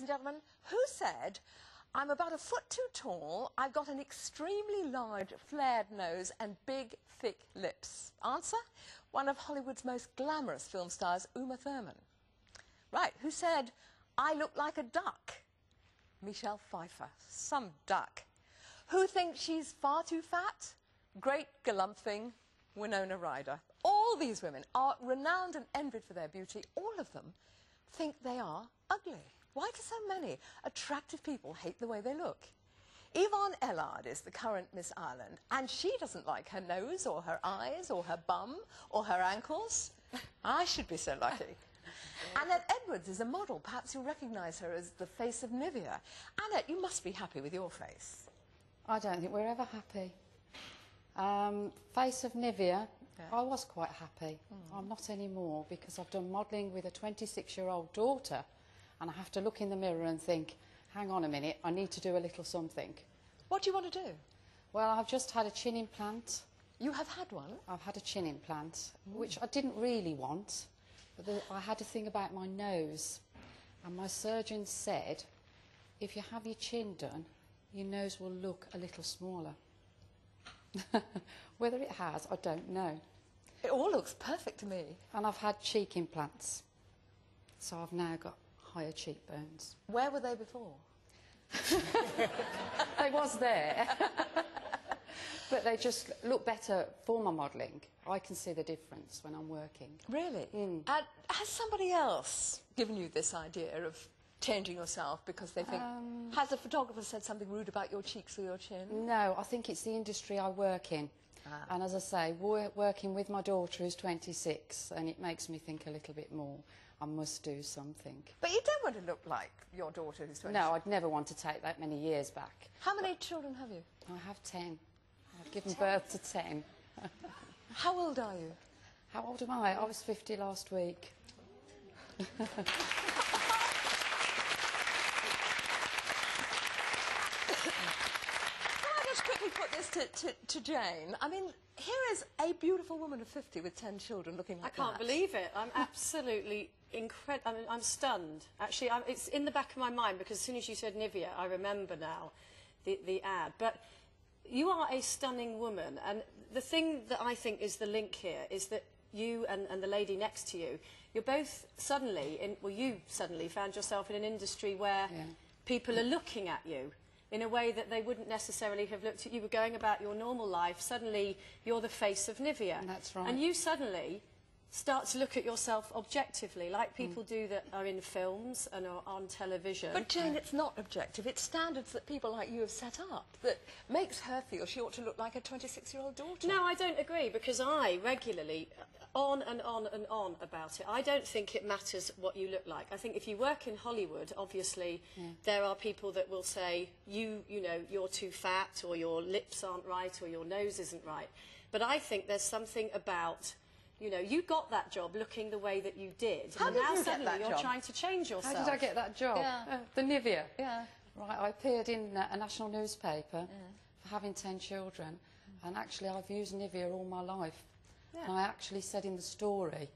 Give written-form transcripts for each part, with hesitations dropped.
and gentlemen, who said, "I'm about a foot too tall, I've got an extremely large flared nose and big, thick lips"? Answer? One of Hollywood's most glamorous film stars, Uma Thurman. Right, who said, "I look like a duck"? Michelle Pfeiffer, some duck. Who thinks she's far too fat? Great galumphing Winona Ryder. All these women are renowned and envied for their beauty. All of them think they are ugly. Why do so many attractive people hate the way they look? Yvonne Ellard is the current Miss Ireland, and she doesn't like her nose or her eyes or her bum or her ankles. I should be so lucky. Annette Edwards is a model. Perhaps you'll recognise her as the face of Nivea. Annette, you must be happy with your face. I don't think we're ever happy. Face of Nivea, yeah. I was quite happy. I'm not anymore because I've done modelling with a 26-year-old daughter and I have to look in the mirror and think, hang on a minute, I need to do a little something. What do you want to do? Well, I've just had a chin implant. You have had one? I've had a chin implant, which I didn't really want. But I had a thing about my nose, and my surgeon said, if you have your chin done, your nose will look a little smaller. Whether it has, I don't know. It all looks perfect to me. And I've had cheek implants, so I've now got higher cheekbones. Where were they before? They was there. But they just look better for my modelling. I can see the difference when I'm working. Really? And has somebody else given you this idea of changing yourself because they think... has a photographer said something rude about your cheeks or your chin? No, I think it's the industry I work in. And as I say, working with my daughter who's 26, and it makes me think a little bit more. I must do something. But you don't want to look like your daughter who's 26? No, I'd never want to take that many years back. How many children have you? I have 10. I've given birth to 10. How old are you? How old am I? I was 50 last week. Can I just quickly put this to Jane? I mean, here is a beautiful woman of 50 with 10 children looking like that. I can't believe it. I'm absolutely incredible. I mean, I'm stunned. Actually, it's in the back of my mind because as soon as you said Nivea, I remember now the ad. But you are a stunning woman, and the thing that I think is the link here is that you and the lady next to you, you're both suddenly, you suddenly found yourself in an industry where people are looking at you in a way that they wouldn't necessarily have looked at you. Were going about your normal life, suddenly you're the face of Nivea. And that's right. And you suddenly start to look at yourself objectively, like people do that are in films and are on television. But Jane, it's not objective. It's standards that people like you have set up that makes her feel she ought to look like a 26-year-old daughter. No, I don't agree, because I regularly, on and on and on about it. I don't think it matters what you look like. I think if you work in Hollywood, obviously, there are people that will say, you know, you're too fat, or your lips aren't right, or your nose isn't right. But I think there's something about... You know, you got that job looking the way that you did. How did you get that job? Now you're trying to change yourself. How did I get that job? Yeah. The Nivea? Yeah. Right, I appeared in a national newspaper for having 10 children, and actually I've used Nivea all my life. Yeah. And I actually said in the story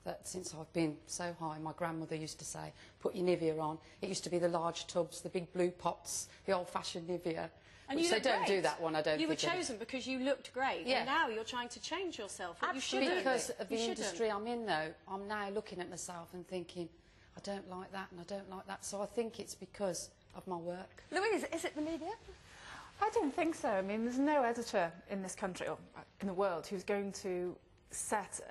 that since I've been so high, my grandmother used to say, put your Nivea on. It used to be the large tubs, the big blue pots, the old-fashioned Nivea. And which they don't do that one, I don't think. You were chosen because you looked great, and now you're trying to change yourself. Absolutely. Because of the industry I'm in, though, I'm now looking at myself and thinking, I don't like that and I don't like that. So I think it's because of my work. Louise, is it the media? I don't think so. I mean, there's no editor in this country, or in the world, who's going to set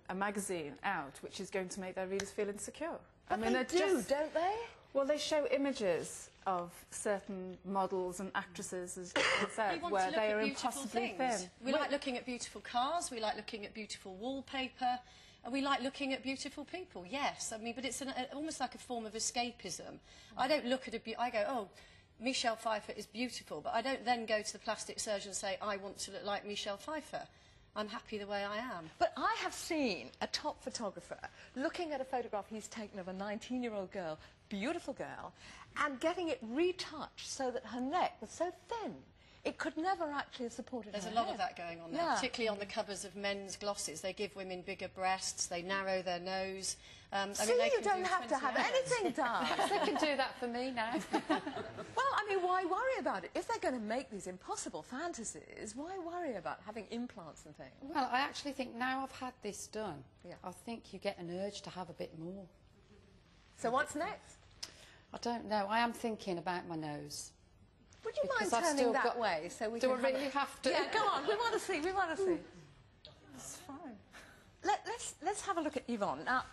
a magazine out which is going to make their readers feel insecure. But they do, don't they? Well, they show images of certain models and actresses, as you said, where they are impossibly thin. We like looking at beautiful cars, we like looking at beautiful wallpaper, and we like looking at beautiful people, yes. I mean, but it's almost like a form of escapism. I don't look at I go, oh, Michelle Pfeiffer is beautiful, but I don't then go to the plastic surgeon and say, I want to look like Michelle Pfeiffer. I'm happy the way I am. But I have seen a top photographer looking at a photograph he's taken of a 19-year-old girl, beautiful girl, and getting it retouched so that her neck was so thin it could never actually have supported There's her a lot hair. of that going on now, Yeah. particularly on the covers of men's glosses. They give women bigger breasts, they narrow their nose. See, you don't have to have anything done. They can do that for me now. Well, I mean, why worry about it? If they're going to make these impossible fantasies, why worry about having implants and things? Well, I actually think now I've had this done, Yeah. I think you get an urge to have a bit more. So what's next? I don't know. I am thinking about my nose. Would you mind Because I've turning still that got- way so we Do I can really have to? Yeah, go on. We want to see. We want to see. It's fine. Let's have a look at Yvonne. Now,